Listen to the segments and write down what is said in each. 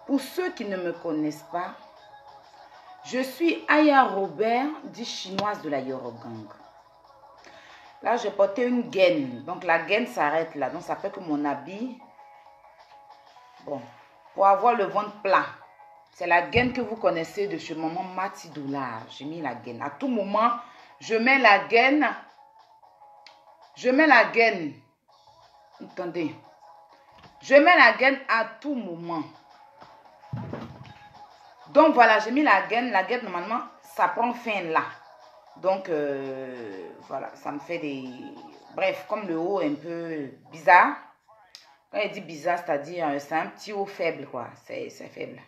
Pour ceux qui ne me connaissent pas, je suis Aya Robert, dit chinoise de la Yorogang. Là, j'ai porté une gaine. Donc, la gaine s'arrête là. Donc, ça fait que mon habit... Bon, pour avoir le ventre plat. C'est la gaine que vous connaissez de chez maman Matidoula. J'ai mis la gaine. À tout moment, je mets la gaine. Je mets la gaine. Attendez. Je mets la gaine à tout moment. Donc, voilà, j'ai mis la gaine. La gaine, normalement, ça prend fin là. Donc, voilà, ça me fait des... Bref, comme le haut est un peu bizarre. Quand il dit bizarre, c'est-à-dire, c'est un petit haut faible, quoi. C'est faible.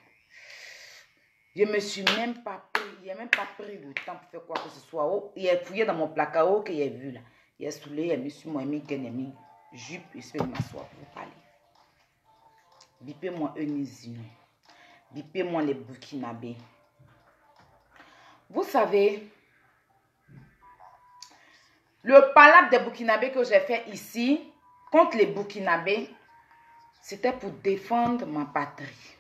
Je ne me suis même pas pris, il n'a même pas pris le temps pour faire quoi que ce soit. Oh, il a fouillé dans mon placard, oh, qu'il a vu là. Il a soulé, il a mis sur moi, il a mis gaine, il a mis jupe, il se fait m'asseoir pour vous parler. Bipez-moi Eunice. Bipez-moi les Burkinabés. Vous savez, le palabre des Burkinabés que j'ai fait ici, contre les Burkinabés, c'était pour défendre ma patrie.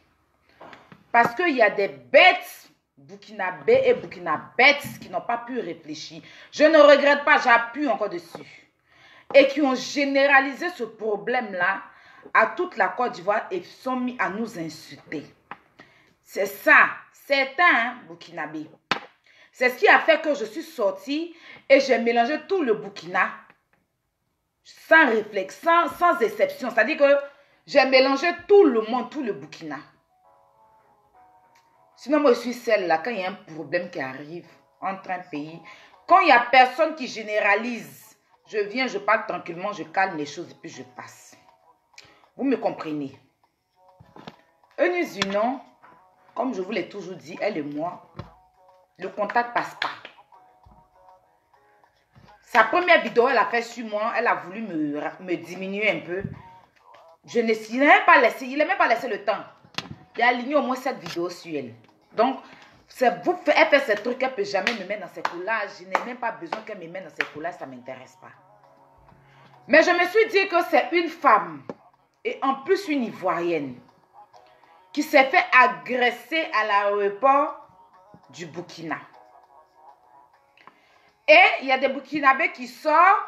Parce qu'il y a des bêtes Burkinabés et Burkinabètes qui n'ont pas pu réfléchir. Je ne regrette pas, j'appuie encore dessus. Et qui ont généralisé ce problème-là à toute la Côte d'Ivoire et sont mis à nous insulter. C'est ça, certains Burkinabés. C'est ce qui a fait que je suis sortie et j'ai mélangé tout le Burkina sans réflexe, sans exception. C'est-à-dire que j'ai mélangé tout le monde, tout le Burkina. Sinon, moi, je suis celle là, quand il y a un problème qui arrive entre un pays, quand il n'y a personne qui généralise, je viens, je parle tranquillement, je calme les choses et puis je passe. Vous me comprenez? Eunice Unon, comme je vous l'ai toujours dit, elle et moi, le contact passe pas. Sa première vidéo, elle a fait sur moi, elle a voulu me diminuer un peu. Il n'a même pas laissé le temps. Il a aligné au moins 7 vidéos sur elle. Donc, elle fait ces trucs, elle ne peut jamais me mettre dans ses collages. Je n'ai même pas besoin qu'elle me mette dans ses collages, ça ne m'intéresse pas. Mais je me suis dit que c'est une femme, et en plus une Ivoirienne, qui s'est fait agresser à l'aéroport du Burkina. Et il y a des Burkinabés qui sortent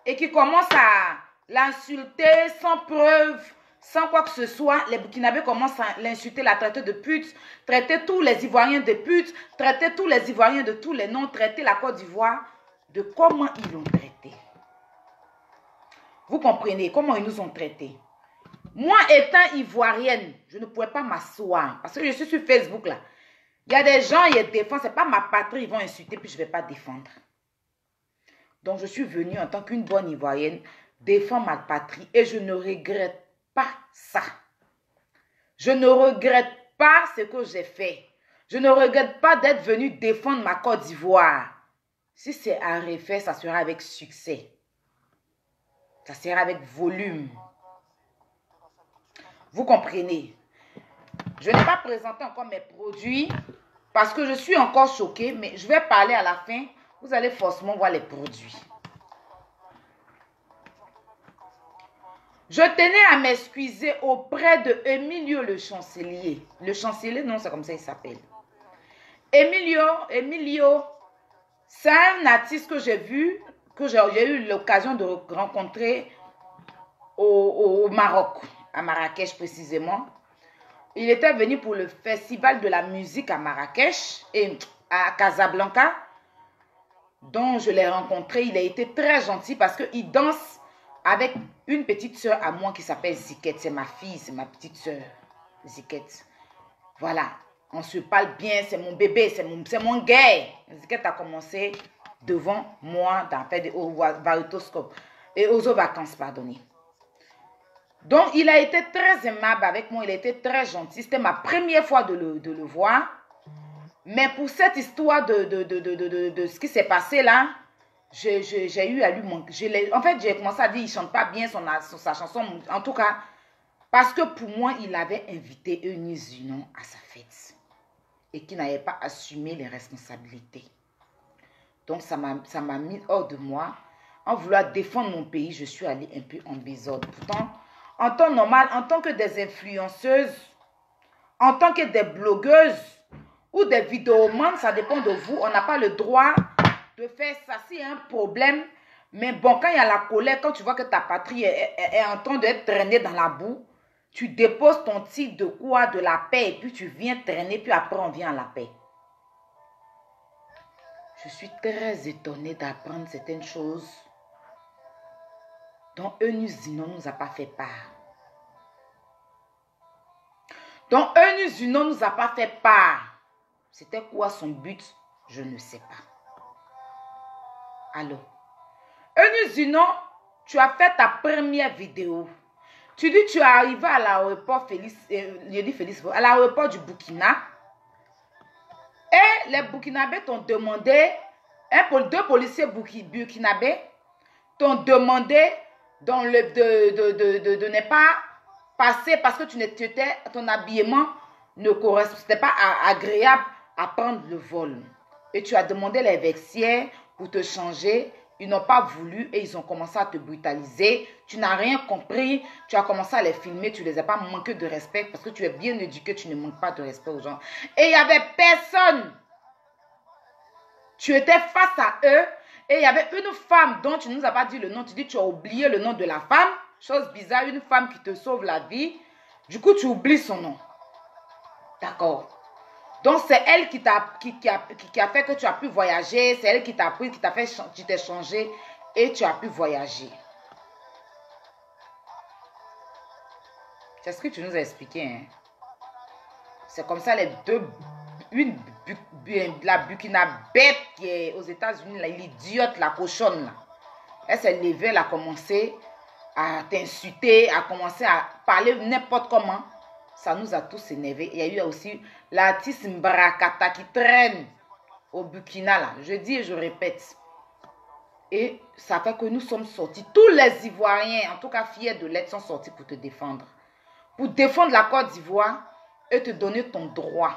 et qui commencent à l'insulter sans preuve, sans quoi que ce soit. Les Burkinabés commencent à l'insulter, la traiter de pute, traiter tous les Ivoiriens de pute, traiter tous les Ivoiriens de tous les noms, traiter la Côte d'Ivoire de comment ils l'ont traité. Vous comprenez comment ils nous ont traités. Moi, étant Ivoirienne, je ne pouvais pas m'asseoir parce que je suis sur Facebook là. Il y a des gens, ils défendent, ce n'est pas ma patrie, ils vont insulter, puis je ne vais pas défendre. Donc, je suis venue en tant qu'une bonne Ivoirienne défendre ma patrie et je ne regrette pas ça. Je ne regrette pas ce que j'ai fait. Je ne regrette pas d'être venue défendre ma Côte d'Ivoire. Si c'est à refaire, ça sera avec succès. Ça sera avec volume. Vous comprenez? Je n'ai pas présenté encore mes produits parce que je suis encore choquée, mais je vais parler à la fin. Vous allez forcément voir les produits. Je tenais à m'excuser auprès de Emilio le chancelier. Le chancelier, non, c'est comme ça qu'il s'appelle. Emilio, c'est un artiste que j'ai vu, que j'ai eu l'occasion de rencontrer au Maroc, à Marrakech précisément. Il était venu pour le festival de la musique à Marrakech et à Casablanca, dont je l'ai rencontré. Il a été très gentil parce qu'il danse avec une petite soeur à moi qui s'appelle Ziket. C'est ma fille, c'est ma petite soeur, Ziket. Voilà, on se parle bien, c'est mon bébé, c'est mon gay. Ziket a commencé devant moi dans au Varitoscope et aux vacances, pardonnez. Donc, il a été très aimable avec moi, il a été très gentil. C'était ma première fois de le voir. Mais pour cette histoire de ce qui s'est passé là, j'ai eu à lui manquer. En fait, j'ai commencé à dire qu'il ne chante pas bien sa chanson. En tout cas, parce que pour moi, il avait invité Eunice Unon à sa fête. Et qu'il n'avait pas assumé les responsabilités. Donc, ça m'a mis hors de moi. En voulant défendre mon pays, je suis allée un peu en désordre. Pourtant, en temps normal, en tant que des influenceuses, en tant que des blogueuses ou des vidéomans, ça dépend de vous. On n'a pas le droit de faire ça. S'il y a un problème, mais bon, quand il y a la colère, quand tu vois que ta patrie est en train d'être traînée dans la boue, tu déposes ton titre de quoi? De la paix. Et puis tu viens traîner, puis après on vient à la paix. Je suis très étonnée d'apprendre certaines choses dont Eunice Zinon ne nous a pas fait part. Donc, Eunice Zinon ne nous a pas fait part. C'était quoi son but? Je ne sais pas. Alors, Eunice Zinon, tu as fait ta première vidéo. Tu dis tu es arrivé à l'aéroport à l'aéroport du Burkina. Et les Burkinabés t'ont demandé, deux policiers burkinabés t'ont demandé de ne pas passer parce que ton habillement ne correspondait, c'était pas agréable à prendre le vol. Et tu as demandé les vestiaires pour te changer. Ils n'ont pas voulu et ils ont commencé à te brutaliser. Tu n'as rien compris. Tu as commencé à les filmer. Tu ne les as pas manqué de respect parce que tu es bien éduqué. Tu ne manques pas de respect aux gens. Et il n'y avait personne. Tu étais face à eux. Et il y avait une femme dont tu ne nous as pas dit le nom. Tu dis tu as oublié le nom de la femme. Chose bizarre, une femme qui te sauve la vie. Du coup, tu oublies son nom. D'accord. Donc, c'est elle qui a fait que tu as pu voyager. C'est elle qui t'a pris, qui t'a fait, tu t'es changé et tu as pu voyager. C'est ce que tu nous as expliqué. Hein? C'est comme ça les deux. La Burkinabé qui est aux États-Unis, l'idiote, la cochonne. Là. Elle s'est levée, elle a commencé à t'insulter, à commencer à parler n'importe comment. Ça nous a tous énervés. Il y a eu aussi l'artiste Mbarakata qui traîne au Burkina. Là. Je dis et je répète. Et ça fait que nous sommes sortis. Tous les Ivoiriens, en tout cas fiers de l'être, sont sortis pour te défendre. Pour défendre la Côte d'Ivoire et te donner ton droit.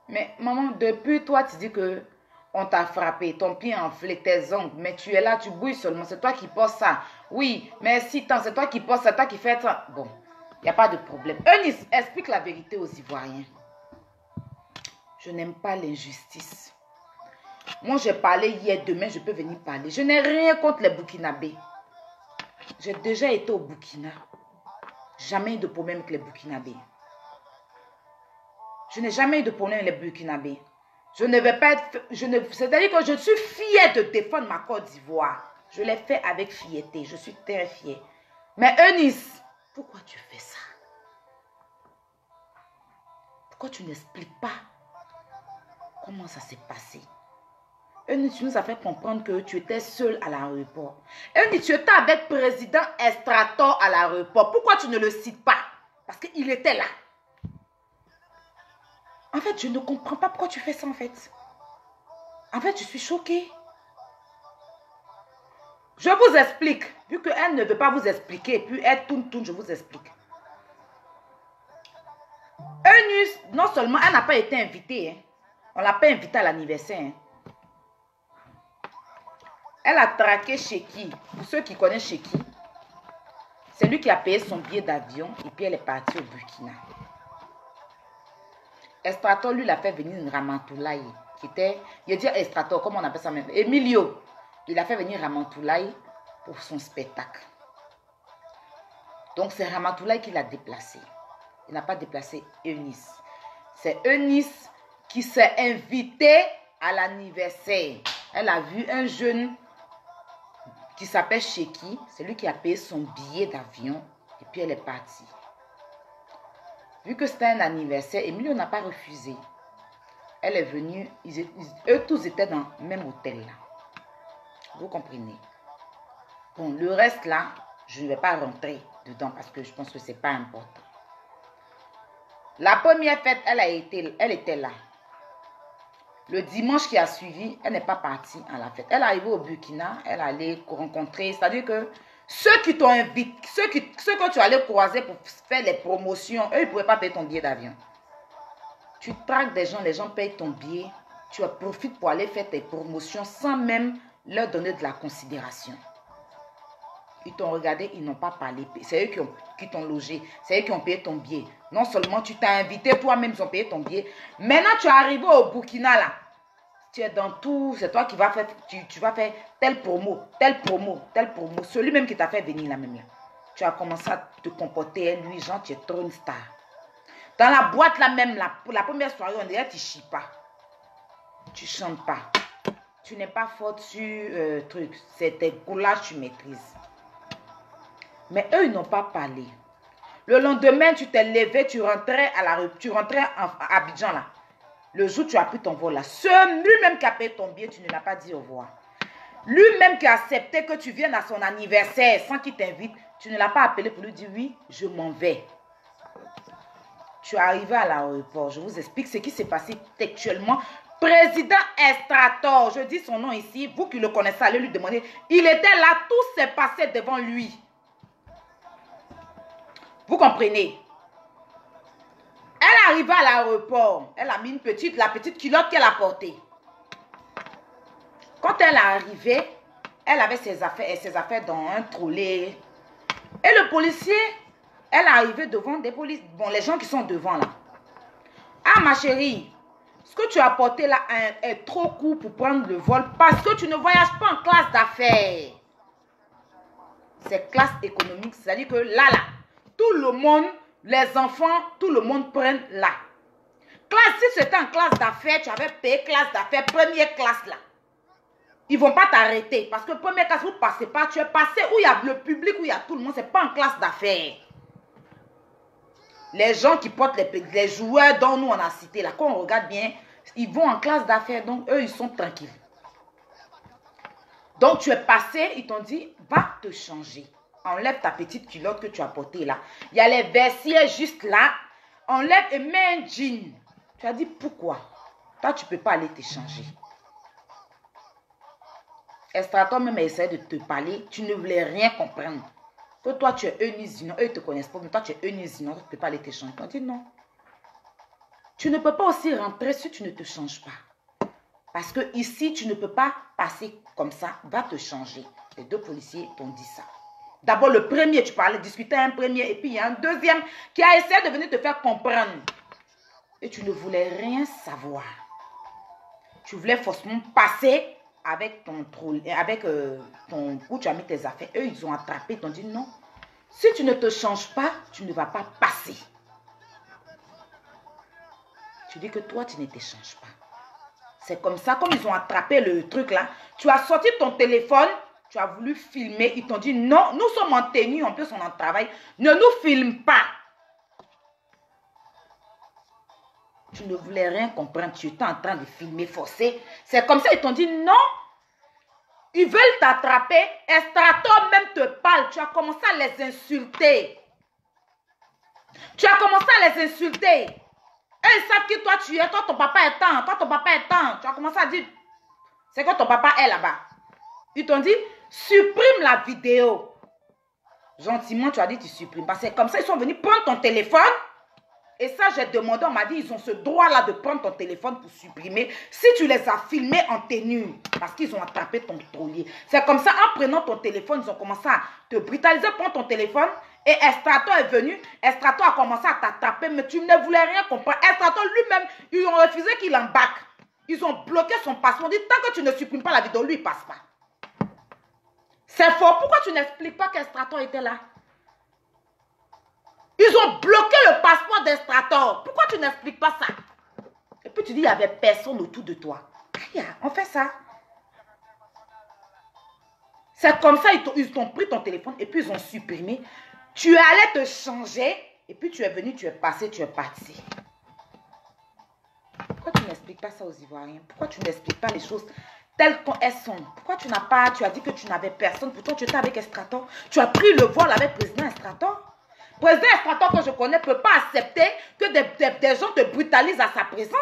Mais maman, depuis toi, tu dis que on t'a frappé, ton pied enflé, tes ongles, mais tu es là, tu bouilles seulement. C'est toi qui portes ça. Oui, mais si tant, c'est toi qui portes ça, c'est toi qui fais ça. Bon. Il n'y a pas de problème. Eunice, explique la vérité aux Ivoiriens. Je n'aime pas l'injustice. Moi, j'ai parlé hier, demain, je peux venir parler. Je n'ai rien contre les Burkinabés. J'ai déjà été au Burkina. Jamais eu de problème avec les Burkinabés. Je n'ai jamais eu de problème avec les Burkinabés. Je ne vais pas être... C'est-à-dire que je suis fière de défendre ma Côte d'Ivoire. Je l'ai fait avec fierté. Je suis très fière. Mais Eunice... Pourquoi tu fais ça? Pourquoi tu n'expliques pas comment ça s'est passé? Eunice, tu nous as fait comprendre que tu étais seule à l'aéroport. Eunice, tu étais avec le président Estrator à l'aéroport. Pourquoi tu ne le cites pas? Parce qu'il était là. En fait, je ne comprends pas pourquoi tu fais ça en fait. En fait, je suis choquée. Je vous explique. Vu qu'elle ne veut pas vous expliquer, puis elle tourne, je vous explique. Eunice, non seulement elle n'a pas été invitée, hein, on ne l'a pas invitée à l'anniversaire. Hein. Elle a traqué Cheki. Pour ceux qui connaissent Cheki, c'est lui qui a payé son billet d'avion et puis elle est partie au Burkina. Estrator, lui, l'a fait venir Ramatoulaye, qui était, il a dit Estrator, comment on appelle ça même, Emilio. Il a fait venir Ramatoulaye pour son spectacle. Donc, c'est Ramatoulaye qui l'a déplacé. Il n'a pas déplacé Eunice. C'est Eunice qui s'est invitée à l'anniversaire. Elle a vu un jeune qui s'appelle Cheki. C'est lui qui a payé son billet d'avion. Et puis, elle est partie. Vu que c'était un anniversaire, Emilio n'a pas refusé. Elle est venue. Eux tous étaient dans le même hôtel là. Vous comprenez? Bon, le reste là, je ne vais pas rentrer dedans parce que je pense que ce n'est pas important. La première fête, elle était là. Le dimanche qui a suivi, elle n'est pas partie à la fête. Elle est arrivée au Burkina, elle allait rencontrer, c'est-à-dire que ceux qui t'ont invité, ceux que tu allais croiser pour faire les promotions, eux, ils ne pouvaient pas payer ton billet d'avion. Tu traques des gens, les gens payent ton billet, tu profites pour aller faire tes promotions sans même leur donner de la considération. Ils t'ont regardé, ils n'ont pas parlé. C'est eux qui t'ont logé. C'est eux qui ont payé ton billet. Non seulement tu t'as invité, toi-même, ils ont payé ton billet. Maintenant, tu es arrivé au Burkina, là. Tu es dans tout. C'est toi qui vas faire, tu vas faire telle promo, telle promo, telle promo. Celui même qui t'a fait venir là même là. Tu as commencé à te comporter, lui, genre, tu es trop une star. Dans la boîte là même, là, pour la première soirée, on dirait que tu ne chies pas. Tu ne chantes pas. Tu n'es pas forte sur truc. C'est tes coulages, tu maîtrises. Mais eux, ils n'ont pas parlé. Le lendemain, tu t'es levé, tu rentrais à la rue, tu rentrais à Abidjan là. Le jour où tu as pris ton vol là, lui-même qui a payé ton billet, tu ne l'as pas dit au revoir. Lui-même qui a accepté que tu viennes à son anniversaire sans qu'il t'invite, tu ne l'as pas appelé pour lui dire oui, je m'en vais. Tu es arrivé à l'aéroport. Je vous explique ce qui s'est passé textuellement. Président Estrator, je dis son nom ici, vous qui le connaissez, allez lui demander. Il était là, tout s'est passé devant lui. Vous comprenez? Elle est arrivée à l'aéroport. Elle a mis la petite culotte qu'elle a portée. Quand elle est arrivée, elle avait ses affaires dans un trolley. Et le policier, elle est arrivée devant des policiers. Bon, les gens qui sont devant là. Ah, ma chérie, ce que tu as porté là est trop court pour prendre le vol parce que tu ne voyages pas en classe d'affaires. C'est classe économique. C'est-à-dire que là, tout le monde, les enfants, tout le monde prennent là. Classe, si c'était en classe d'affaires, tu avais payé classe d'affaires, première classe là. Ils ne vont pas t'arrêter parce que première classe, vous ne passez pas. Tu es passé où il y a le public, où il y a tout le monde. Ce n'est pas en classe d'affaires. Les gens qui portent les joueurs dont nous on a cité là, quand on regarde bien, ils vont en classe d'affaires. Donc, eux, ils sont tranquilles. Donc, tu es passé, ils t'ont dit, va te changer. Enlève ta petite culotte que tu as portée là. Il y a les vestiaires juste là. Enlève et mets un jean. Tu as dit, pourquoi? Toi, tu ne peux pas aller te changer. Estrator même a essayé de te parler. Tu ne voulais rien comprendre. Que toi, tu es Eunice. Eux, ils ne te connaissent pas, mais toi, tu es Eunice. Tu ne peux pas aller te changer. Ils t'ont dit, non. Tu ne peux pas aussi rentrer si tu ne te changes pas. Parce que ici, tu ne peux pas passer comme ça. Va te changer. Les deux policiers t'ont dit ça. D'abord, le premier, tu parlais, discutais un premier, et puis il y a un deuxième qui a essayé de venir te faire comprendre. Et tu ne voulais rien savoir. Tu voulais forcément passer avec ton où tu as mis tes affaires. Eux, ils ont attrapé, ils t'ont dit non. Si tu ne te changes pas, tu ne vas pas passer. Tu dis que toi, tu ne te changes pas. C'est comme ça, comme ils ont attrapé le truc là, tu as sorti ton téléphone, tu as voulu filmer, ils t'ont dit non, nous sommes en tenue, en plus on en travaille, ne nous filme pas. Tu ne voulais rien comprendre, tu étais en train de filmer forcé. C'est comme ça, ils t'ont dit non, ils veulent t'attraper, Estrator même te parle, tu as commencé à les insulter. Tu as commencé à les insulter. Et ils savent que toi tu es, toi ton papa est temps, toi ton papa est temps. Tu as commencé à dire, c'est que ton papa est là-bas. Ils t'ont dit, supprime la vidéo. Gentiment, tu as dit, tu supprimes. Parce que comme ça, ils sont venus prendre ton téléphone. Et ça, j'ai demandé, on m'a dit, ils ont ce droit-là de prendre ton téléphone pour supprimer. Si tu les as filmés en tenue, parce qu'ils ont attrapé ton taulier. C'est comme ça, en prenant ton téléphone, ils ont commencé à te brutaliser, prendre ton téléphone. Et Estrator est venu, Estrator a commencé à t'attraper, mais tu ne voulais rien comprendre. Estrator lui-même, ils ont refusé qu'il embarque. Ils ont bloqué son passeport. Ils ont dit, tant que tu ne supprimes pas la vidéo, lui, il ne passe pas. C'est faux. Pourquoi tu n'expliques pas qu'Estrator était là? Ils ont bloqué le passeport d'Estrator. Pourquoi tu n'expliques pas ça? Et puis tu dis, il n'y avait personne autour de toi. On fait ça. C'est comme ça, ils t'ont pris ton téléphone et puis ils ont supprimé. Tu es allé te changer et puis tu es venu, tu es passé, tu es parti. Pourquoi tu n'expliques pas ça aux Ivoiriens? Pourquoi tu n'expliques pas les choses telles qu'elles sont? Pourquoi tu n'as pas, tu as dit que tu n'avais personne, pourtant tu étais avec Estrator. Tu as pris le vol avec le président Estrator. Le président Estrator que je connais ne peut pas accepter que des gens te brutalisent à sa présence.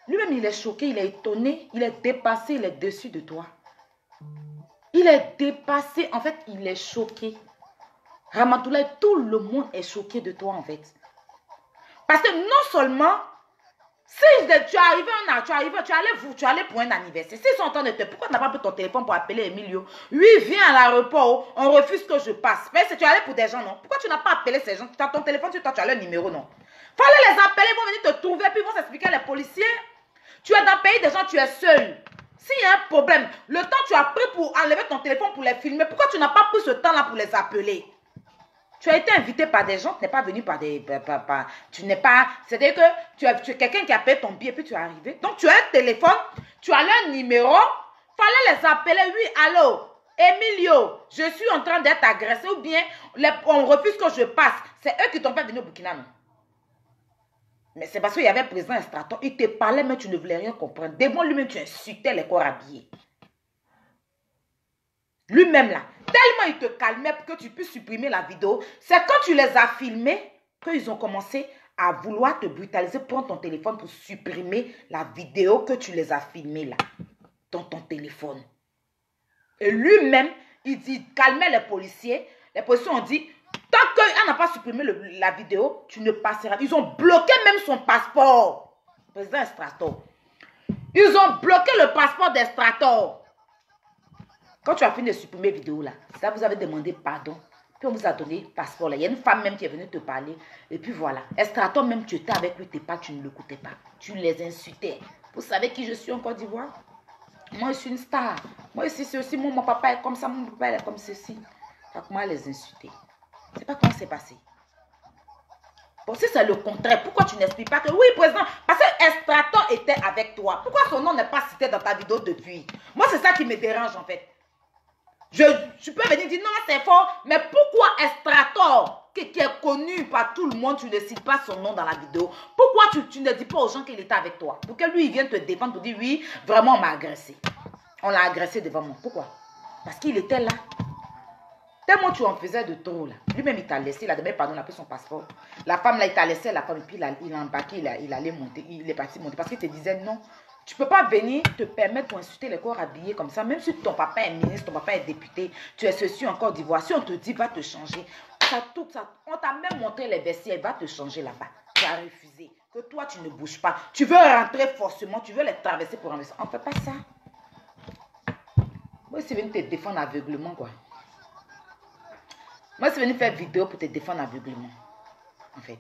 Lui-même, il est choqué, il est étonné, il est dépassé, il est déçu de toi. Il est dépassé, en fait, il est choqué. Ramatoulaye, tout le monde est choqué de toi, en fait. Parce que non seulement Si tu allais pour un anniversaire, s'ils sont en train de te... Pourquoi tu n'as pas pris ton téléphone pour appeler Emilio? Oui, viens à l'aéroport, on refuse que je passe. Mais si tu allais pour des gens, non? Pourquoi tu n'as pas appelé ces gens? Tu as ton téléphone sur toi, tu as leur numéro, non? Fallait les appeler, ils vont venir te trouver, puis ils vont s'expliquer les policiers. Tu es dans le pays des gens, tu es seul. S'il y a un problème, le temps que tu as pris pour enlever ton téléphone pour les filmer, pourquoi tu n'as pas pris ce temps-là pour les appeler? Tu as été invité par des gens, tu n'es pas venu par des... tu n'es pas... C'est-à-dire que tu es quelqu'un qui a payé ton billet, puis tu es arrivé. Donc, tu as un téléphone, tu as leur numéro. Fallait les appeler. Oui, allô, Emilio, je suis en train d'être agressé ou bien on refuse que je passe. C'est eux qui t'ont fait venir au Burkina, non? Mais c'est parce qu'il y avait le président Estraton. Il te parlait, mais tu ne voulais rien comprendre. Devant lui-même, tu insultais les corps habillés. Lui-même là, tellement il te calmait pour que tu puisses supprimer la vidéo. C'est quand tu les as filmés qu'ils ont commencé à vouloir te brutaliser. Prends ton téléphone pour supprimer la vidéo que tu les as filmées là, dans ton téléphone. Et lui-même, il calmait les policiers. Les policiers ont dit, tant qu'elle n'a pas supprimé la vidéo, tu ne passeras. Ils ont bloqué même son passeport. Président Estraton. Ils ont bloqué le passeport d'Estraton. Quand tu as fini de supprimer la vidéo là, ça vous avez demandé pardon. Puis on vous a donné le passeport là. Il y a une femme même qui est venue te parler. Et puis voilà. Estraton même, tu étais avec lui, tu ne l'écoutais pas. Tu les insultais. Vous savez qui je suis en Côte d'Ivoire? Moi, je suis une star. Moi, ici, c'est aussi mon papa est comme ça, mon papa est comme ceci. Donc, moi, les insulter. C'est pas comment c'est passé. Bon, si c'est le contraire, pourquoi tu n'expliques pas que oui, président, parce que Estraton était avec toi. Pourquoi son nom n'est pas cité dans ta vidéo depuis? Moi, c'est ça qui me dérange en fait. Je peux venir dire non, c'est faux, mais pourquoi Estraton, qui est connu par tout le monde, tu ne cites pas son nom dans la vidéo? Pourquoi tu ne dis pas aux gens qu'il était avec toi? Pour que lui, il vienne te défendre, pour dire oui, vraiment, on m'a agressé. On l'a agressé devant moi. Pourquoi? Parce qu'il était là. Tellement tu en faisais de trop là. Lui-même, il t'a laissé, il a demandé pardon, il a pris son passeport. La femme là, il t'a laissé la femme, et puis il a embarqué, il allait monter, il est parti monter. Parce qu'il te disait non. Tu ne peux pas venir te permettre pour insulter les corps habillés comme ça. Même si ton papa est ministre, ton papa est député, tu es ceci en Côte d'Ivoire. Si on te dit va te changer, on t'a même montré les vestiaires, va te changer là-bas. Tu as refusé. Que toi, tu ne bouges pas. Tu veux rentrer forcément, tu veux les traverser pour renverser. On ne fait pas ça. Moi, c'est venu te défendre aveuglement, quoi. Moi, c'est venu faire vidéo pour te défendre aveuglement. En fait.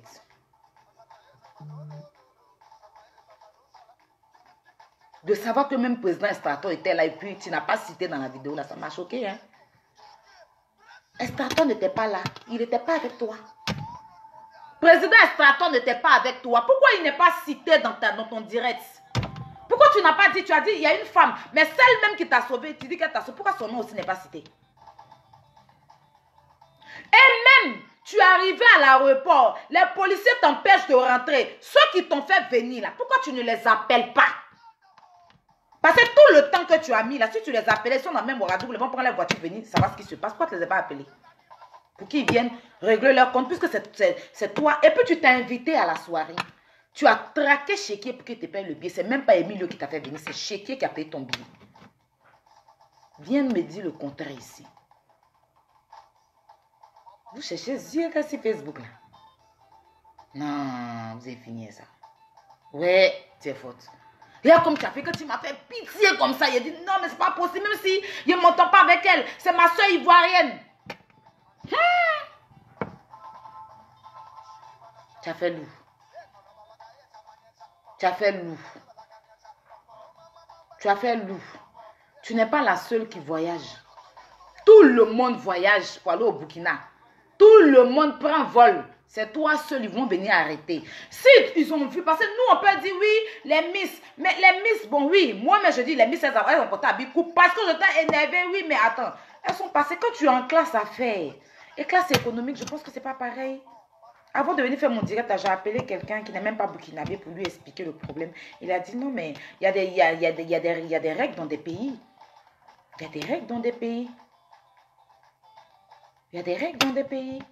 De savoir que même le président Estraton était là et puis tu n'as pas cité dans la vidéo là, ça m'a choqué. Hein? Estraton n'était pas là. Il n'était pas avec toi. Président Estraton n'était pas avec toi. Pourquoi il n'est pas cité dans ton direct? Pourquoi tu n'as pas dit, tu as dit, il y a une femme, mais celle même qui t'a sauvé, tu dis qu'elle t'a sauvé. Pourquoi son nom aussi n'est pas cité? Et même, tu es arrivé à l'aéroport, les policiers t'empêchent de rentrer. Ceux qui t'ont fait venir là, pourquoi tu ne les appelles pas? Parce que tout le temps que tu as mis là, si tu les appelais, ils sont dans le même Ouagadougou, ils vont prendre la voiture, venir, savoir ce qui se passe. Pourquoi tu ne les as pas appelés? Pour qu'ils viennent régler leur compte, puisque c'est toi. Et puis tu t'es invité à la soirée. Tu as traqué Chéquier pour qu'il te paye le billet. C'est même pas Emilio qui t'a fait venir, c'est Chéquier qui a payé ton billet. Viens me dire le contraire ici. Vous cherchez Dieu sur Facebook là. Non, vous avez fini ça. Ouais, c'est faute. Là, comme tu as fait que tu m'as fait pitié comme ça, il a dit non, mais c'est pas possible, même si je ne m'entends pas avec elle. C'est ma soeur ivoirienne. Tu as fait loup. Tu as fait loup. Tu as fait loup. Tu n'es pas la seule qui voyage. Tout le monde voyage pour aller au Burkina. Tout le monde prend vol. C'est toi seul, ils vont venir arrêter. Si ils ont vu, parce que nous, on peut dire oui, les Miss. Mais les Miss, bon oui, moi-même je dis les Miss, elles ont porté à Bicou parce que je t'ai énervé, oui, mais attends. Elles sont passées quand tu es en classe à faire. Et classe économique, je pense que c'est pas pareil. Avant de venir faire mon direct, j'ai appelé quelqu'un qui n'est même pas burkinabé pour lui expliquer le problème. Il a dit non, mais il y a des règles dans des pays. Il y a des règles dans des pays. Il y a des règles dans des pays.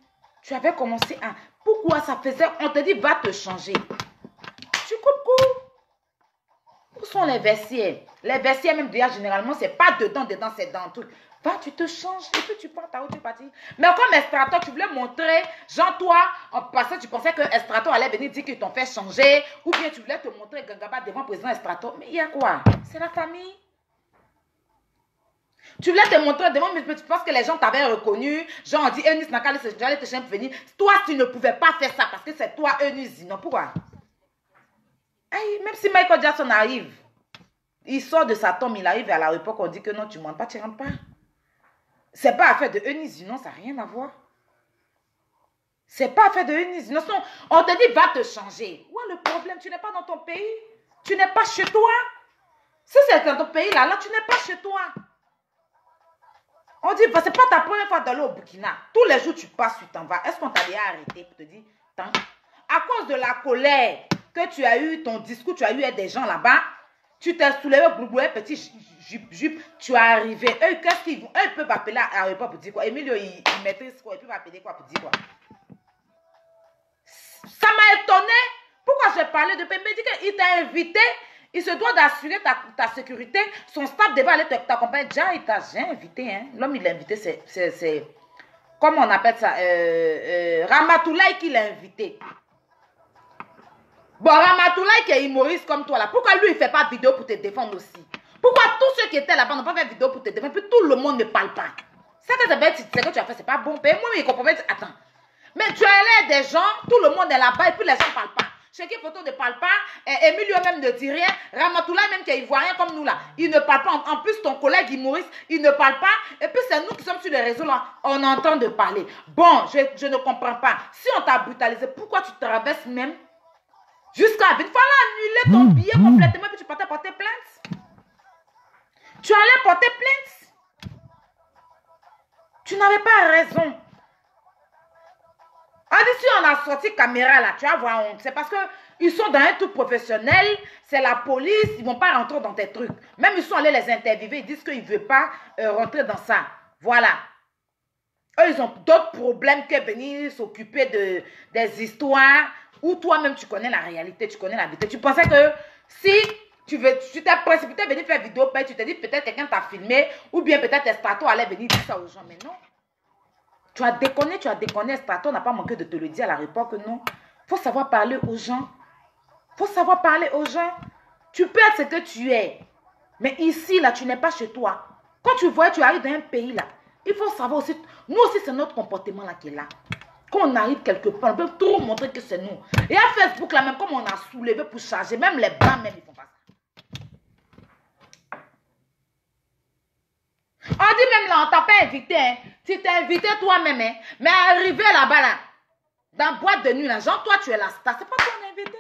Tu avais commencé à... Pourquoi ça faisait... On te dit, va te changer. Tu coupes. Où sont les vestiaires? Les vestiaires, même déjà, généralement, c'est pas dedans, c'est dans tout. Va, tu te changes et puis tu prends ta route, tu es parti. Mais comme Estrato, tu voulais montrer, genre toi, en passant, tu pensais que Estrato allait venir dire qu'ils t'ont fait changer, ou bien tu voulais te montrer Gangaba devant le président Estrato. Mais il y a quoi? C'est la famille. Tu voulais te montrer devant, mais tu penses que les gens t'avaient reconnu, genre on dit Eunice Nakali, j'allais te chercher pour venir. Toi, tu ne pouvais pas faire ça parce que c'est toi, Eunice. Non, pourquoi? Aïe, même si Michael Jackson arrive, il sort de sa tombe, il arrive à l'aéroport, on dit que non, tu ne montes pas, tu ne rentres pas. C'est pas affaire de Eunice, non, ça n'a rien à voir. C'est pas affaire de Eunice, non, on te dit va te changer. Où est le problème? Tu n'es pas dans ton pays. Tu n'es pas chez toi. Si c'est dans ton pays, là, tu n'es pas chez toi. On dit, c'est pas ta première fois d'aller au Burkina. Tous les jours, tu passes, tu t'en vas. Est-ce qu'on t'a déjà arrêté pour te dire, tant? À cause de la colère que tu as eu, ton discours, tu as eu des gens là-bas, tu t'es soulevé, bouboué, petit jupe, tu es arrivé. Eux, qu'est-ce qu'ils vont? Eux, ils peuvent appeler à l'aéroport pour dire quoi? Emilio, il maîtrise quoi? Ils peuvent appeler quoi pour dire quoi? Ça m'a étonné. Pourquoi j'ai parlé de paix? Il me dit qu'il t'a invité. Il se doit d'assurer ta sécurité. Son staff devait aller t'accompagner. Déjà, il t'a invité. Hein. L'homme, il l'a invité. C'est comment on appelle ça? Ramatoulaye qui l'a invité. Bon, Ramatoulaye qui est humoriste comme toi là. Pourquoi lui, il ne fait pas vidéo pour te défendre aussi? Pourquoi tous ceux qui étaient là-bas n'ont pas fait vidéo pour te défendre? Puis tout le monde ne parle pas. C'est que tu as fait, c'est pas bon. Mais moi, il comprend pas. Attends. Mais tu as l'air des gens, tout le monde est là-bas et puis les gens ne parlent pas. Cheki Photo ne parle pas, Emilio même ne dit rien, Ramatoulaye même qui est ivoirien comme nous là, il ne parle pas. En plus, ton collègue humoriste, il ne parle pas. Et puis c'est nous qui sommes sur les réseaux là, on entend de parler. Bon, je ne comprends pas. Si on t'a brutalisé, pourquoi tu traverses même jusqu'à la ville? Il fallait annuler ton billet complètement et puis tu partais porter plainte. Tu allais porter plainte. Tu n'avais pas raison. Si on a sorti caméra là, tu vas voir honte. C'est parce qu'ils sont dans un truc professionnel, c'est la police, ils ne vont pas rentrer dans tes trucs. Même ils sont allés les interviewer, ils disent qu'ils ne veulent pas rentrer dans ça. Voilà. Eux, ils ont d'autres problèmes que venir s'occuper des histoires où toi-même tu connais la réalité, tu connais la vérité. Tu pensais que si tu t'es précipité à venir faire vidéo, tu te dis peut-être quelqu'un t'a filmé ou bien peut-être Estrato allait venir dire ça aux gens. Mais non. Tu as déconné, Estrato n'a pas manqué de te le dire à l'aéroport que non. Il faut savoir parler aux gens. Il faut savoir parler aux gens. Tu peux être ce que tu es. Mais ici, là, tu n'es pas chez toi. Quand tu vois, tu arrives dans un pays, là, il faut savoir aussi, nous aussi, c'est notre comportement là qui est là. Quand on arrive quelque part, on peut trop montrer que c'est nous. Et à Facebook, là, même comme on a soulevé pour charger, même les blancs, même, ils font pas ça. On dit même là, on t'a pas invité, hein. Tu t'es invité toi-même, hein. Mais arrivé là-bas, là, dans la boîte de nuit, là, genre, toi, tu es la star. C'est pas ton invité.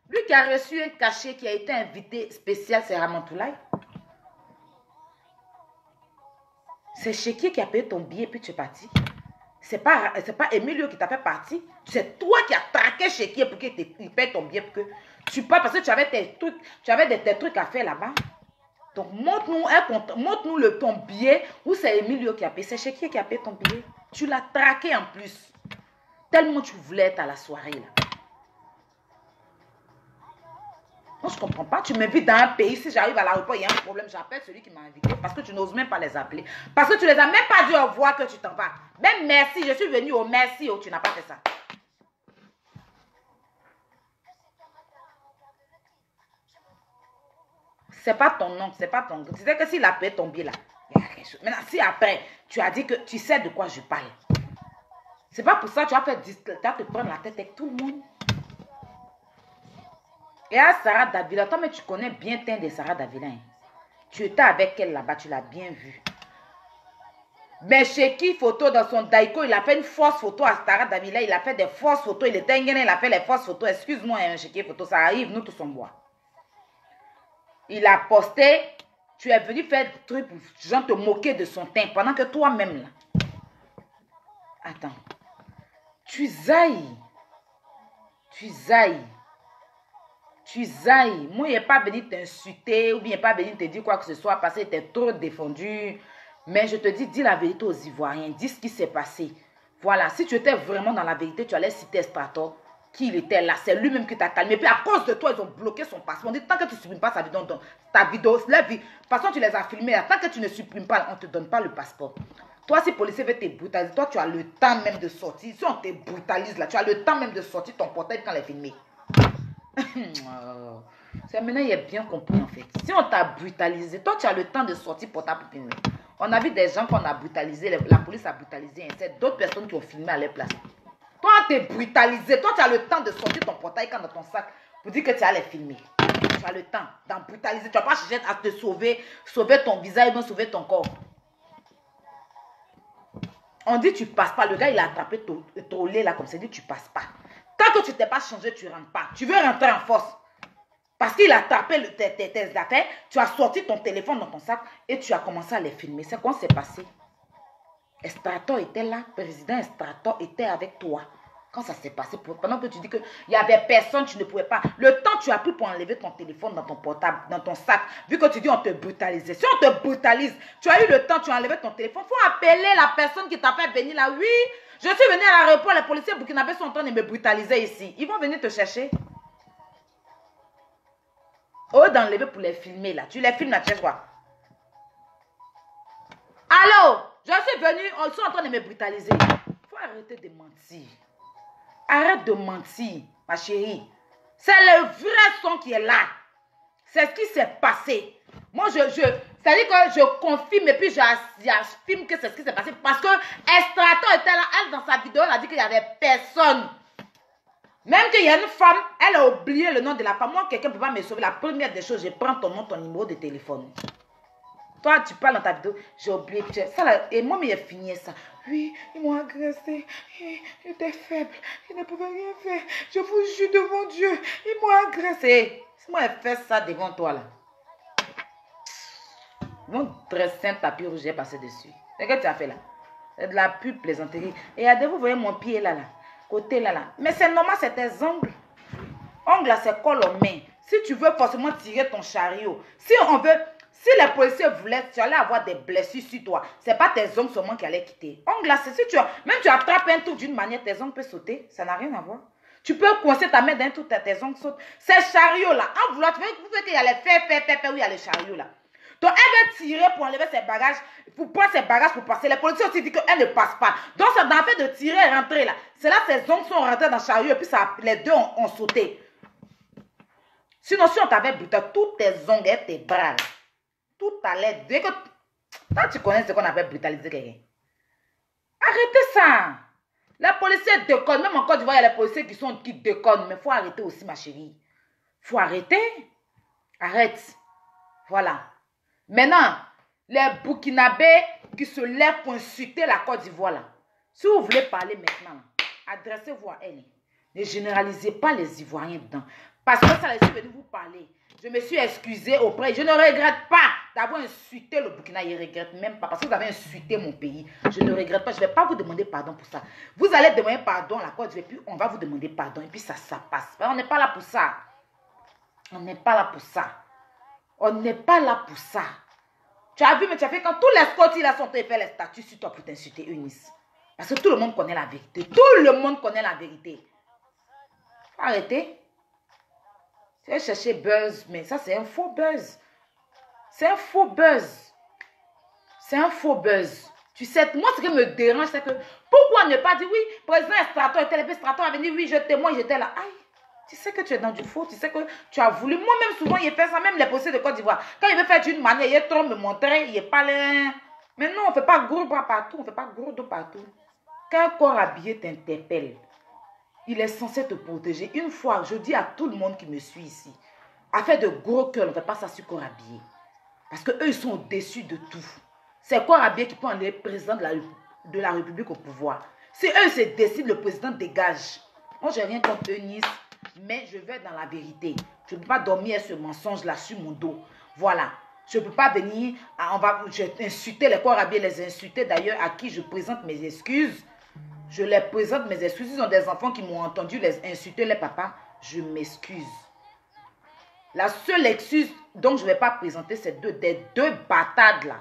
Lui qui a reçu un cachet, qui a été invité spécial, c'est Ramatoulaye. C'est Chéquier qui a payé ton billet, puis tu es parti. C'est pas Emilio qui t'a fait partir. C'est toi qui as traqué Chéquier pour qu'il paye ton billet, pour que tu pars, parce que tu avais tes trucs, tes trucs à faire là-bas. Donc, montre-nous ton billet où c'est Emilio qui a payé. C'est Chéquier qui a payé ton billet. Tu l'as traqué en plus. Tellement tu voulais être à la soirée, là. Moi, je ne comprends pas. Tu m'invites dans un pays. Si j'arrive à l'aéroport, il y a un problème. J'appelle celui qui m'a invité. Parce que tu n'oses même pas les appeler. Parce que tu ne les as même pas dit au revoir que tu t'en vas. Même merci. Je suis venue au merci. Oh, tu n'as pas fait ça. C'est pas ton nom. C'est pas ton... Tu sais que s'il a payé ton billet là, il y a quelque chose. Maintenant, si après, tu as dit que tu sais de quoi je parle. C'est pas pour ça que tu vas te prendre la tête avec tout le monde. Et à Sarah Davila, toi, mais tu connais bien teint de Sarah Davila. Hein? Tu étais avec elle là-bas, tu l'as bien vue. Mais Chéquier Photo, dans son daiko, il a fait une fausse photo à Sarah Davila. Il a fait des fausses photos. Il était ingénieur, il a fait les fausses photos. Excuse-moi, hein, Chéquier Photo, ça arrive, nous tous on boit. Il a posté, tu es venu faire des trucs pour gens te moquer de son teint pendant que toi-même là. Attends. Tu zailles. Tu zailles. Tu zailles. Moi, il n'est pas venu t'insulter ou bien il n'est pas venu te dire quoi que ce soit parce qu'il était trop défendu. Mais je te dis la vérité aux Ivoiriens. Dis ce qui s'est passé. Voilà. Si tu étais vraiment dans la vérité, tu allais citer Estrato. qui il était là. C'est lui-même qui t'a calmé. Puis à cause de toi, ils ont bloqué son passeport. On dit, tant que tu ne supprimes pas ta vidéo, la vie. De toute façon, tu les as filmés. Là. Tant que tu ne supprimes pas, on ne te donne pas le passeport. Toi, si le policier veut te brutaliser, toi, tu as le temps même de sortir. Si on te brutalise, là, tu as le temps même de sortir ton portail quand il est filmé. C'est maintenant, il est bien compris, en fait. Si on t'a brutalisé, toi, tu as le temps de sortir portable pour filmer. On a vu des gens qu'on a brutalisé, la police a brutalisé. C'est d'autres personnes qui ont filmé à leur place. Toi, t'es brutalisé. Toi, tu as le temps de sortir ton portail quand dans ton sac pour dire que tu as les filmer. Tu as le temps d'en brutaliser. Tu vas pas chercher à te sauver ton visage, même sauver ton corps. On dit tu passes pas. Le gars, il a attrapé ton lait là comme ça. Il dit tu passes pas. Tant que tu t'es pas changé, tu rentres pas. Tu veux rentrer en force. Parce qu'il a attrapé tes affaires. Tu as sorti ton téléphone dans ton sac et tu as commencé à les filmer. C'est quoi s'est passé? Estrator était là. Président Estrator était avec toi. Quand ça s'est passé, pendant que tu dis qu'il y avait personne, tu ne pouvais pas. Le temps tu as pris pour enlever ton téléphone dans ton portable, dans ton sac, vu que tu dis on te brutalisait. Si on te brutalise, tu as eu le temps, tu as enlevé ton téléphone, il faut appeler la personne qui t'a fait venir là. Oui, je suis venue à l'aéroport, les policiers burkinabés sont en train de me brutaliser ici. Ils vont venir te chercher. Au lieu d'enlever pour les filmer là, tu les filmes là, tu sais quoi? Allô, je suis venue, ils sont en train de me brutaliser. Il faut arrêter de mentir. Arrête de mentir, ma chérie. C'est le vrai son qui est là. C'est ce qui s'est passé. Moi, c'est-à-dire que je confirme et puis j'affirme que c'est ce qui s'est passé. Parce que Estrator était là. Elle, dans sa vidéo, elle a dit qu'il n'y avait personne. Même qu'il y a une femme, elle a oublié le nom de la femme. Moi, quelqu'un ne peut pas me sauver. La première des choses, je prends ton nom, ton numéro de téléphone. Toi, tu parles dans ta vidéo, j'ai oublié. Ça, là, et moi, mais il a fini ça. Oui, ils m'ont agressé. J'étais faible. Ils ne pouvaient rien faire. Je vous jure devant Dieu. Ils m'ont agressé. Si moi, elle fait ça devant toi, là. Ils vont dresser un tapis rouge, j'ai passé dessus. C'est ce que tu as fait là. C'est de la pub plaisanterie. Et regardez, vous voyez mon pied là, là. Côté là, là. Mais c'est normal, c'est tes ongles. Ongles là, c'est quoi aux mains? Si tu veux forcément tirer ton chariot. Si on veut... Si les policiers voulaient, tu allais avoir des blessures sur toi. Ce n'est pas tes ongles seulement qui allaient quitter. Ongles là, c'est si tu as... Même tu attrapes un truc d'une manière, tes ongles peuvent sauter. Ça n'a rien à voir. Tu peux coincer ta main d'un truc, tes ongles sautent. Ces chariots là, en voulant, tu veux qu'il y a les faire, où il y a les chariots là. Donc elle veut tirer pour enlever ses bagages, pour prendre ses bagages pour passer. Les policiers aussi disent qu'elle ne passe pas. Donc c'est dans le fait de tirer et rentrer là. C'est là que ses ongles sont rentrés dans le chariot et puis ça, les deux ont sauté. Sinon, si on t'avait buté, tous tes ongles et tes bras là, tout allait. Dès que toi, tu connais ce qu'on appelle brutaliser quelqu'un. Arrêtez ça. La police déconne. Même en Côte d'Ivoire, il y a les policiers qui déconnent. Mais il faut arrêter aussi, ma chérie. Il faut arrêter. Arrête. Voilà. Maintenant, les Burkinabés qui se lèvent pour insulter la Côte d'Ivoire, là. Si vous voulez parler maintenant, adressez-vous à elle. Ne généralisez pas les Ivoiriens dedans. Parce que ça, je suis venue vous parler. Je me suis excusée auprès. Je ne regrette pas d'avoir insulté le Burkina. Je ne regrette même pas parce que vous avez insulté mon pays. Je ne regrette pas. Je ne vais pas vous demander pardon pour ça. Vous allez demander pardon à la Côte d'Ivoire. Puis on va vous demander pardon. Et puis ça passe. On n'est pas là pour ça. On n'est pas là pour ça. On n'est pas là pour ça. Tu as vu, mais tu as fait quand tous les Scotties là sont fait les statuts sur toi pour t'insulter, Eunice. Parce que tout le monde connaît la vérité. Tout le monde connaît la vérité. Faut arrêter. Tu vas chercher buzz, mais ça c'est un faux buzz. C'est un faux buzz. C'est un faux buzz. Tu sais, moi ce qui me dérange, c'est que pourquoi ne pas dire oui, président Estrator était là, Estrator a venu, oui, je témoigne, j'étais là. Aïe, tu sais que tu es dans du faux, tu sais que tu as voulu. Moi-même, souvent, il fait ça, même les policiers de Côte d'Ivoire. Quand il veut faire d'une manière, il est trop me montrer, il n'est pas là. Mais non, on ne fait pas gros bras partout, on ne fait pas gros dos partout. Quand un corps habillé t'interpelle, il est censé te protéger. Une fois, je dis à tout le monde qui me suit ici, afin de gros cœur, on ne fait pas ça sur corps habillé. Parce qu'eux, ils sont au-dessus de tout. C'est corps habillé qui peut enlever le président de la République au pouvoir. Si eux se décident, le président dégage. Moi, je n'ai rien contre Eunice, mais je vais dans la vérité. Je ne peux pas dormir ce mensonge-là sur mon dos. Voilà. Je ne peux pas venir, insulter les corps habillés, les insulter d'ailleurs à qui je présente mes excuses. Je les présente mes excuses. Ils ont des enfants qui m'ont entendu les insulter, les papas. Je m'excuse. La seule excuse dont je ne vais pas présenter, c'est des deux bâtards là.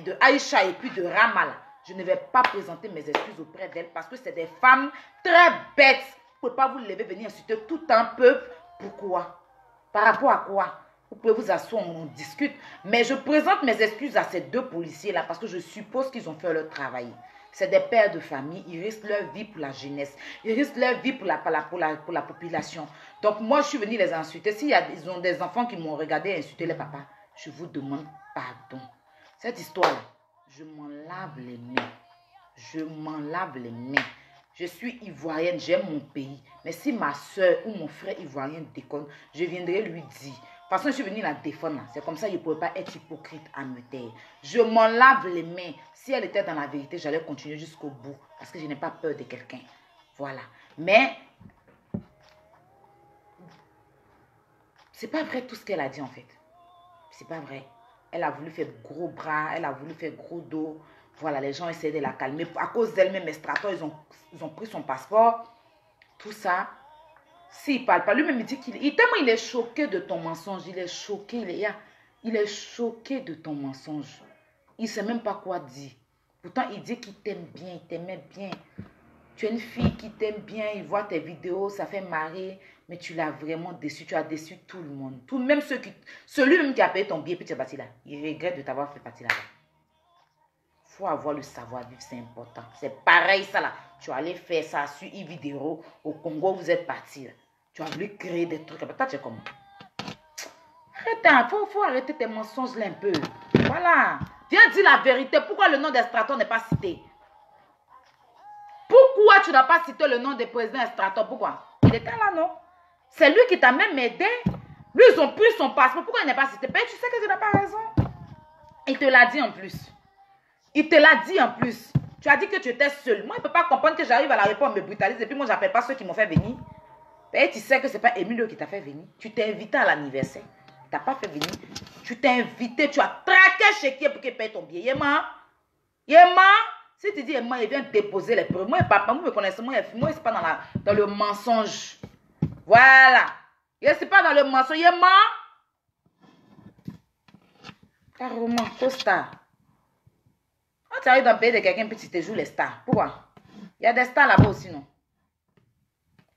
De Aïcha et puis de Rama là. Je ne vais pas présenter mes excuses auprès d'elles parce que c'est des femmes très bêtes. pouvez pas vous lever, venir insulter tout un peuple. Pourquoi? Par rapport à quoi? Vous pouvez vous asseoir, on discute. Mais je présente mes excuses à ces deux policiers-là parce que je suppose qu'ils ont fait leur travail. C'est des pères de famille, ils risquent leur vie pour la jeunesse. Ils risquent leur vie pour la population. Donc moi, je suis venue les insulter. Ils ont des enfants qui m'ont regardé insulter les papas, je vous demande pardon. Cette histoire-là, je m'en lave les mains. Je m'en lave les mains. Je suis ivoirienne, j'aime mon pays. Mais si ma soeur ou mon frère ivoirien déconne, je viendrai lui dire. Parce que je suis venue la défendre. C'est comme ça, je ne pouvais pas être hypocrite à me taire. Je m'en lave les mains. Si elle était dans la vérité, j'allais continuer jusqu'au bout. Parce que je n'ai pas peur de quelqu'un. Voilà. Mais, c'est pas vrai tout ce qu'elle a dit en fait. C'est pas vrai. Elle a voulu faire gros bras, elle a voulu faire gros dos. Voilà, les gens essaient de la calmer. À cause d'elle-même, Estrator, ils ont pris son passeport. Tout ça. S'il ne parle pas, lui-même, il dit tellement il est choqué de ton mensonge. Il est choqué. Il est choqué de ton mensonge. Il ne sait même pas quoi dire. Pourtant, il dit qu'il t'aime bien, il t'aimait bien. Tu es une fille qui t'aime bien, il voit tes vidéos, ça fait marrer. Mais tu l'as vraiment déçu. Tu as déçu tout le monde. Même celui-même qui a payé ton billet, puis tu es parti là. Il regrette de t'avoir fait partir là. Il faut avoir le savoir-vivre, c'est important. C'est pareil ça là. Tu allais faire ça sur e-vidéo au Congo, vous êtes parti là. Tu as voulu créer des trucs. Toi, tu es comment? Arrête, faut arrêter tes mensonges là un peu. Voilà. Viens dire la vérité. Pourquoi le nom d'Estrator n'est pas cité? Pourquoi tu n'as pas cité le nom du président Estrator? Pourquoi? Il était là, non? C'est lui qui t'a même aidé. Lui, ils ont pris son passeport. Pourquoi il n'est pas cité? Ben, tu sais que tu n'as pas raison. Il te l'a dit en plus. Il te l'a dit en plus. Tu as dit que tu étais seul. Moi, je ne peux pas comprendre que j'arrive à la réponse, me brutalise. Et puis moi, je n'appelle pas ceux qui m'ont fait venir. Et tu sais que ce n'est pas Emilio qui t'a fait venir. Tu t'es invité à l'anniversaire. Tu n'as pas fait venir. Tu t'es invité. Tu as traqué chez qui pour qu'il paye ton billet. Yéma. Si tu dis Yéma, il vient déposer les preuves. Moi, papa, vous me connaissez. Moi, je ne suis pas dans le mensonge. Voilà. Je ne suis pas dans le mensonge. Yéma. Carrément, Costa. Quand tu arrives dans le pays de quelqu'un, puis tu te joues les stars. Pourquoi? Il y a des stars là-bas aussi, non?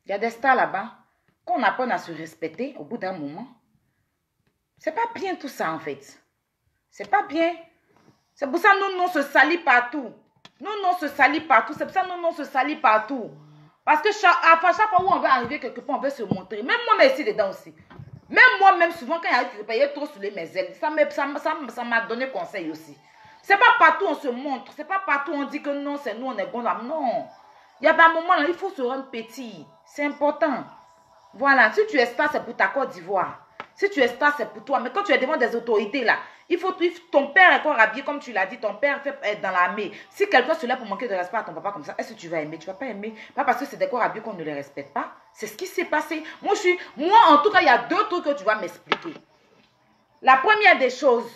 Il y a des stars là-bas. Quand on apprend à se respecter, au bout d'un moment, c'est pas bien tout ça, en fait. C'est pas bien. C'est pour ça que nous, on se salit partout. Nous, on se salit partout. C'est pour ça que nous, on se salit partout. Parce que chaque fois où on veut arriver quelque part, on veut se montrer. Même moi, mais ici dedans aussi. Même moi-même, souvent, quand il y a trop sous mes ailes, ça m'a donné conseil aussi. C'est pas partout on se montre. C'est pas partout on dit que non, c'est nous, on est bon là. Non. Il y a un moment là, il faut se rendre petit. C'est important. Voilà. Si tu es star, c'est pour ta Côte d'Ivoire. Si tu es star, c'est pour toi. Mais quand tu es devant des autorités là, ton père est encore habillé comme tu l'as dit. Ton père est dans l'armée. Si quelqu'un se lève pour manquer de respect à ton papa comme ça, est-ce que tu vas aimer? Tu vas pas aimer. Pas parce que c'est des corps habillés qu'on ne les respecte pas. C'est ce qui s'est passé. Moi, en tout cas, il y a deux trucs que tu vas m'expliquer. La première des choses,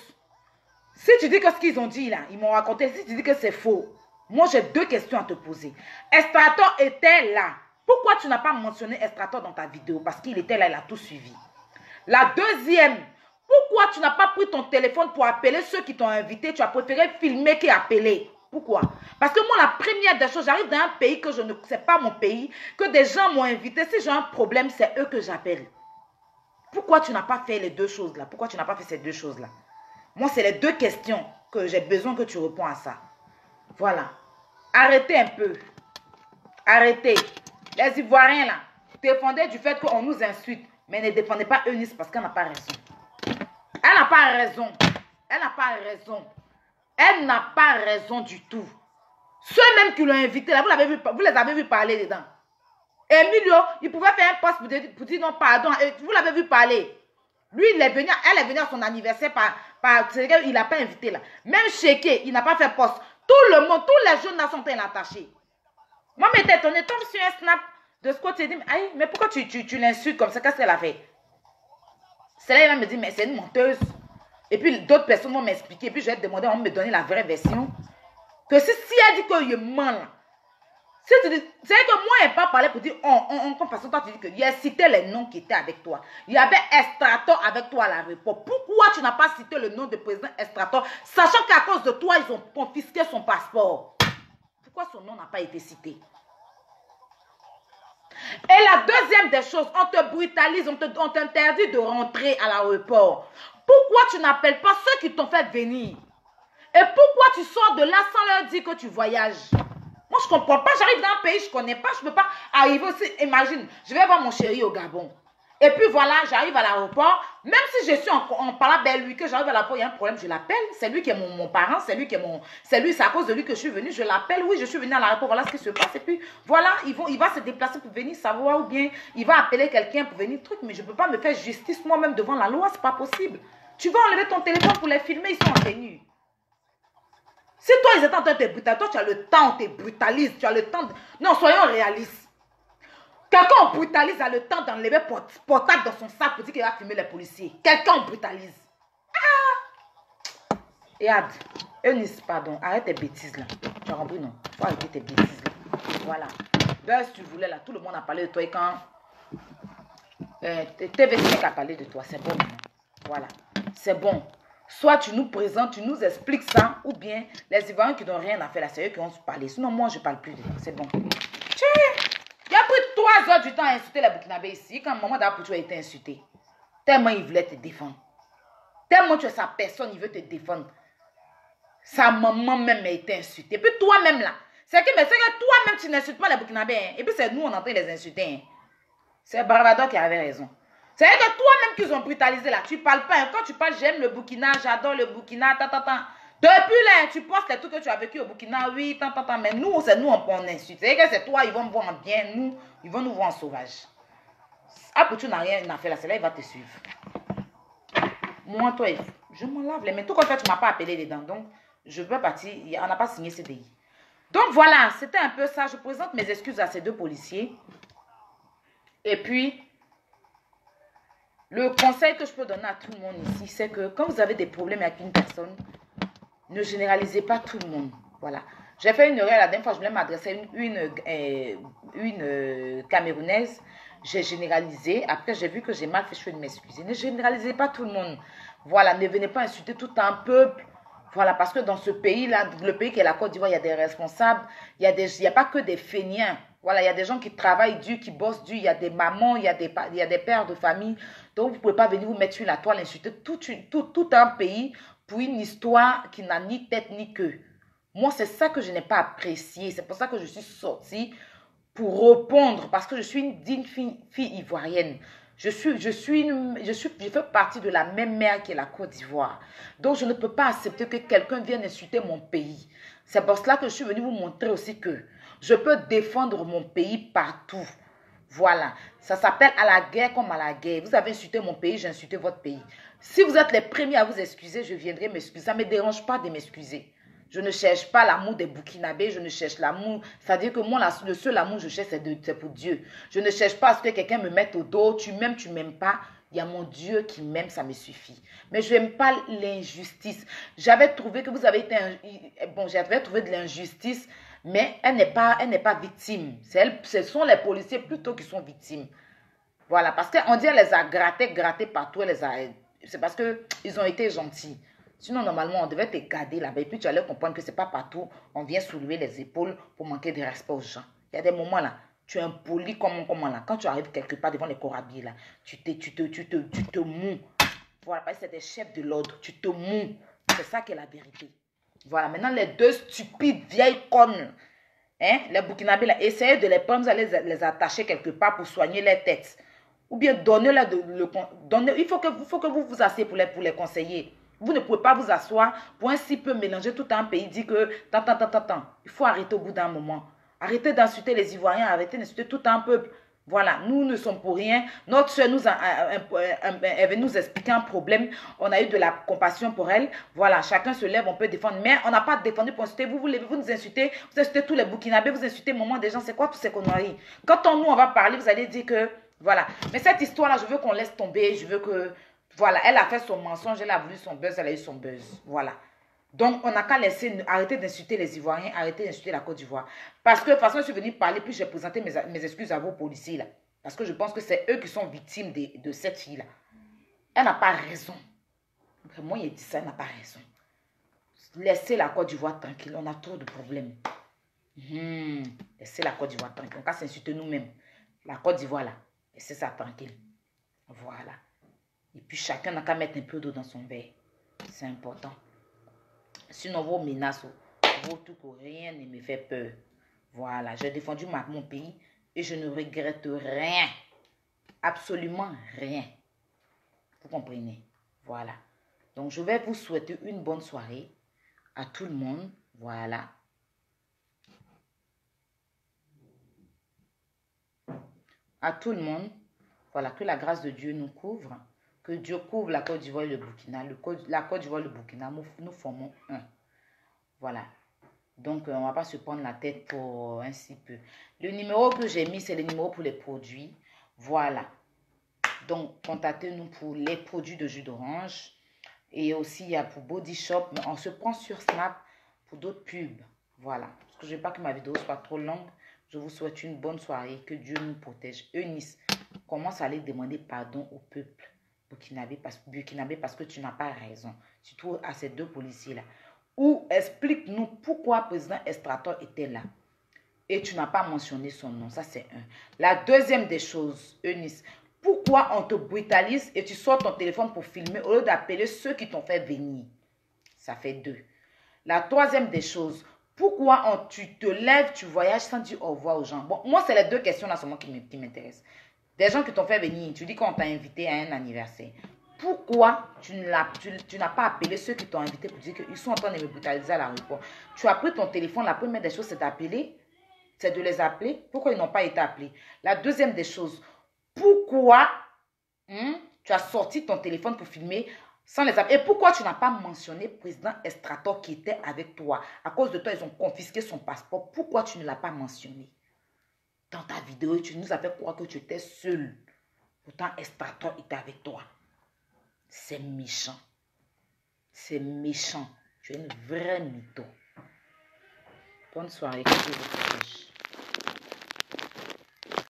si tu dis que ce qu'ils ont dit là, ils m'ont raconté, si tu dis que c'est faux, moi j'ai deux questions à te poser. Estrator était là. Pourquoi tu n'as pas mentionné Estrator dans ta vidéo? Parce qu'il était là, il a tout suivi. La deuxième, pourquoi tu n'as pas pris ton téléphone pour appeler ceux qui t'ont invité? Tu as préféré filmer qu'appeler. Pourquoi? Parce que moi, la première des choses, j'arrive dans un pays que je ne sais pas mon pays, que des gens m'ont invité. Si j'ai un problème, c'est eux que j'appelle. Pourquoi tu n'as pas fait les deux choses là? Pourquoi tu n'as pas fait ces deux choses là? Moi, c'est les deux questions que j'ai besoin que tu réponds à ça. Voilà. Arrêtez un peu. Arrêtez. Les Ivoiriens, là, défendez du fait qu'on nous insulte. Mais ne défendez pas Eunice parce qu'elle n'a pas raison. Elle n'a pas raison. Elle n'a pas raison. Elle n'a pas raison du tout. Ceux-mêmes qui l'ont invité, là, vous les avez vus parler dedans. Emilio, il pouvait faire un poste pour dire non, pardon. Vous l'avez vu parler. Lui, elle est venue à son anniversaire il n'a pas invité là. Même Cheké, il n'a pas fait poste. Tout le monde, tous les jeunes là sont attachés. Moi, je m'étais étonnée, tombe sur un snap de ce côté, dit, mais pourquoi tu l'insultes comme ça? Qu'est-ce qu'elle a fait? C'est là, il va me dire, mais c'est une menteuse. Et puis, d'autres personnes vont m'expliquer. Puis, je vais te demander, on va me donner la vraie version. Que si elle dit qu'il ment là, c'est que moi, je n'ai pas parlé pour dire, parce que toi, tu dis que il a cité les noms qui étaient avec toi. Il y avait Estrator avec toi à l'aéroport. Pourquoi tu n'as pas cité le nom du président Estrator, sachant qu'à cause de toi, ils ont confisqué son passeport? Pourquoi son nom n'a pas été cité? Et la deuxième des choses, on te brutalise, on t'interdit de rentrer à l'aéroport. Pourquoi tu n'appelles pas ceux qui t'ont fait venir? Et pourquoi tu sors de là sans leur dire que tu voyages? Moi, je ne comprends pas. J'arrive dans un pays, je ne connais pas. Je ne peux pas arriver aussi. Imagine, je vais voir mon chéri au Gabon. Et puis voilà, j'arrive à l'aéroport. Même si je suis en parlant avec lui, que j'arrive à l'aéroport, il y a un problème, je l'appelle. C'est lui qui est mon parent, c'est lui qui est mon... C'est à cause de lui que je suis venue. Je l'appelle, oui, je suis venue à l'aéroport, voilà ce qui se passe. Et puis voilà, il va se déplacer pour venir savoir ou bien il va appeler quelqu'un pour venir truc. Mais je ne peux pas me faire justice moi-même devant la loi, c'est pas possible. Tu vas enlever ton téléphone pour les filmer, ils sont en tenue. Si toi, ils étaient en train de te brutaliser, toi, tu as le temps, on te brutalise, tu as le temps. Non, soyons réalistes. Quelqu'un on brutalise a le temps d'enlever portable dans son sac pour dire qu'il va filmer les policiers. Quelqu'un on brutalise. Ah! Et Ad, Eunice, pardon, arrête tes bêtises là. Tu as compris, non? Il faut arrêter tes bêtises là. Voilà. Ben, si tu voulais là, tout le monde a parlé de toi et quand TV5 a parlé de toi, c'est bon maintenant. Voilà. C'est bon. Soit tu nous présentes, tu nous expliques ça, ou bien les Ivoiriens qui n'ont rien à faire là, c'est eux qui vont se parler. Sinon, moi, je ne parle plus de toi. C'est bon. Il a pris 3 heures du temps à insulter les Burkinabés ici, quand maman d'Apoutou a été insulté. Tellement il voulait te défendre. Tellement tu es sa personne, il veut te défendre. Sa maman même a été insultée. Et puis toi-même là, c'est que toi-même tu n'insultes pas les Burkinabés. Hein. Et puis c'est nous, on est en train de les insulter. Hein. C'est Barbado qui avait raison. C'est que toi-même qu'ils ont brutalisé là. Tu parles pas. Hein. Quand tu parles, j'aime le Burkina, j'adore le Burkina, Depuis là, tu penses que tout que tu as vécu au Burkina, oui, mais nous, c'est nous, on insulte. C'est que c'est toi, ils vont me voir en bien, nous, ils vont nous voir en sauvage. Après, tu n'as rien à faire là, c'est là, il va te suivre. Moi, toi, je m'en lave les mains. Tout comme ça, tu ne m'as pas appelé dedans. Donc, je veux partir, on n'a pas signé CDI. Donc, voilà, c'était un peu ça. Je présente mes excuses à ces 2 policiers. Et puis, le conseil que je peux donner à tout le monde ici, c'est que quand vous avez des problèmes avec une personne, ne généralisez pas tout le monde. Voilà. J'ai fait une erreur la dernière fois, je voulais m'adresser à une Camerounaise. J'ai généralisé. Après, j'ai vu que j'ai mal fait, je vais m'excuser. Ne généralisez pas tout le monde. Voilà, ne venez pas insulter tout un peuple. Voilà, parce que dans ce pays-là, le pays qui est la Côte d'Ivoire, il y a des responsables. Il n'y a pas que des feignants. Voilà, il y a des gens qui travaillent dur, qui bossent dur. Il y a des mamans, il y a des pères de famille. Donc, vous ne pouvez pas venir vous mettre sur la toile, insulter tout un pays pour une histoire qui n'a ni tête ni queue. Moi, c'est ça que je n'ai pas apprécié. C'est pour ça que je suis sortie pour répondre. Parce que je suis une digne fille ivoirienne. Je fais partie de la même mer qui est la Côte d'Ivoire. Donc, je ne peux pas accepter que quelqu'un vienne insulter mon pays. C'est pour cela que je suis venue vous montrer aussi que je peux défendre mon pays partout. Voilà, ça s'appelle à la guerre comme à la guerre. Vous avez insulté mon pays, j'ai insulté votre pays. Si vous êtes les premiers à vous excuser, je viendrai m'excuser. Ça ne me dérange pas de m'excuser. Je ne cherche pas l'amour des Burkinabés, je ne cherche l'amour. C'est-à-dire que moi, le seul amour que je cherche, c'est pour Dieu. Je ne cherche pas à ce que quelqu'un me mette au dos. Tu m'aimes, tu ne m'aimes pas. Il y a mon Dieu qui m'aime, ça me suffit. Mais je n'aime pas l'injustice. J'avais trouvé que vous avez été... Bon, j'avais trouvé de l'injustice, mais elle n'est pas victime. Ce sont les policiers plutôt qui sont victimes. Voilà, parce qu'on dit qu'elle les a grattés partout. C'est parce qu'ils ont été gentils. Sinon, normalement, on devait te garder là-bas. Et puis, tu allais comprendre que ce n'est pas partout. On vient soulever les épaules pour manquer de respect aux gens. Il y a des moments là, tu es impoli comment là. Quand tu arrives quelque part devant les corabis là, tu te mous. Voilà, parce que c'est des chefs de l'ordre. Tu te mous. C'est ça qui est la vérité. Voilà, maintenant, les 2 stupides vieilles connes, hein, les Burkinabés là, essayez de les prendre, vous allez les attacher quelque part pour soigner les têtes. Ou bien donnez-leur il faut que vous vous asseyez pour les conseiller. Vous ne pouvez pas vous asseoir pour ainsi peu mélanger tout un pays, dire que il faut arrêter au bout d'un moment. Arrêtez d'insulter les Ivoiriens, arrêtez d'insulter tout un peuple. Voilà, nous ne sommes pour rien. Notre soeur est venue nous expliquer un problème. On a eu de la compassion pour elle. Voilà, chacun se lève, on peut défendre. Mais on n'a pas défendu pour insulter. Vous nous insultez. Vous insultez tous les Burkinabés, vous insultez le moment des gens. C'est quoi toutes ces conneries? Quand on va parler, vous allez dire que... Voilà. Mais cette histoire-là, je veux qu'on laisse tomber. Je veux que... Voilà, elle a fait son mensonge, elle a voulu son buzz, elle a eu son buzz. Voilà. Donc, on n'a qu'à arrêter d'insulter les Ivoiriens, arrêter d'insulter la Côte d'Ivoire. Parce que, de toute façon, je suis venue parler, puis j'ai présenté mes excuses à vos policiers, là. Parce que je pense que c'est eux qui sont victimes de cette fille-là. Elle n'a pas raison. Moi, il dit ça, elle n'a pas raison. Laissez la Côte d'Ivoire tranquille, on a trop de problèmes. Laissez la Côte d'Ivoire tranquille, on va s'insulter nous-mêmes. La Côte d'Ivoire, là. Laissez ça tranquille. Voilà. Et puis, chacun n'a qu'à mettre un peu d'eau dans son verre. C'est important. Sinon, vos menaces, vos trucs, rien ne me fait peur. Voilà. J'ai défendu mon pays et je ne regrette rien. Absolument rien. Vous comprenez? Voilà. Donc, je vais vous souhaiter une bonne soirée à tout le monde. Voilà. À tout le monde. Voilà. Que la grâce de Dieu nous couvre. Que Dieu couvre la Côte d'Ivoire et le Burkina. La Côte d'Ivoire et le Burkina, nous formons un. Voilà. Donc, on ne va pas se prendre la tête pour un si peu. Le numéro que j'ai mis, c'est le numéro pour les produits. Voilà. Donc, contactez-nous pour les produits de jus d'orange. Et aussi, il y a pour Body Shop. Mais on se prend sur Snap pour d'autres pubs. Voilà. Parce que je ne veux pas que ma vidéo soit trop longue. Je vous souhaite une bonne soirée. Que Dieu nous protège. Eunice, commence à aller demander pardon au peuple burkinabé parce que tu n'as pas raison. Surtout à ces deux policiers-là. Ou explique-nous pourquoi le président Estrator était là. Et tu n'as pas mentionné son nom. Ça, c'est un. La deuxième des choses, Eunice, pourquoi on te brutalise et tu sors ton téléphone pour filmer au lieu d'appeler ceux qui t'ont fait venir? Ça fait deux. La troisième des choses, pourquoi tu te lèves, tu voyages sans dire au revoir aux gens? Bon, moi, c'est les deux questions là seulement qui m'intéressent. Des gens qui t'ont fait venir, tu dis qu'on t'a invité à un anniversaire. Pourquoi tu n'as pas appelé ceux qui t'ont invité pour dire qu'ils sont en train de me brutaliser à l'aéroport? Tu as pris ton téléphone, la première des choses, c'est d'appeler, c'est de les appeler. Pourquoi ils n'ont pas été appelés? La deuxième des choses, pourquoi tu as sorti ton téléphone pour filmer sans les appeler? Et pourquoi tu n'as pas mentionné le président Estrator qui était avec toi? À cause de toi, ils ont confisqué son passeport. Pourquoi tu ne l'as pas mentionné? Dans ta vidéo, tu nous as fait croire que tu étais seul. Pourtant, Estrator était avec toi. C'est méchant. C'est méchant. Tu es une vraie mytho. Bonne soirée. Que Dieu vous protège.